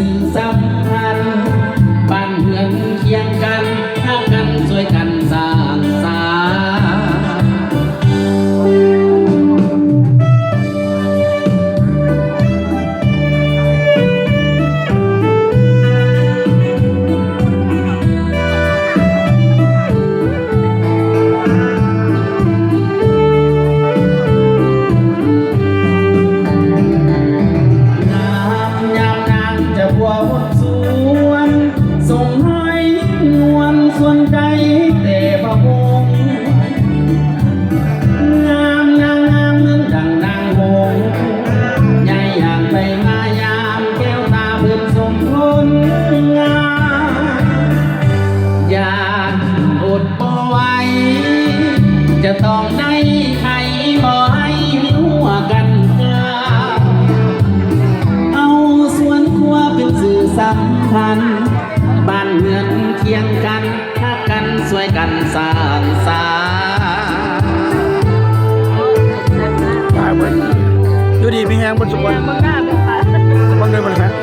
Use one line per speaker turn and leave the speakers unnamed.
สื่อสัมพันธ์บ้านเรือนเคียงกันรักกันช่วยกันสร้างสรรค์ส่วนใจแต่พระวงงามนางงามเหมือนดังนางหงส์ใหญ่อย่างไปมายามแก้วตาเพื่อนสมพลงามอยากอดบ่ไหวจะต้องได้ใครบ่ให้หัวกันกลาเอาส่วนครัวเป็นสื่อสัมพันธ์บ้านเมืองเคียงกันรักกันช่วยกันสร้างสรรค์
อยู่ดีมีแหงบนสุวรรณบางเงินบนแฟน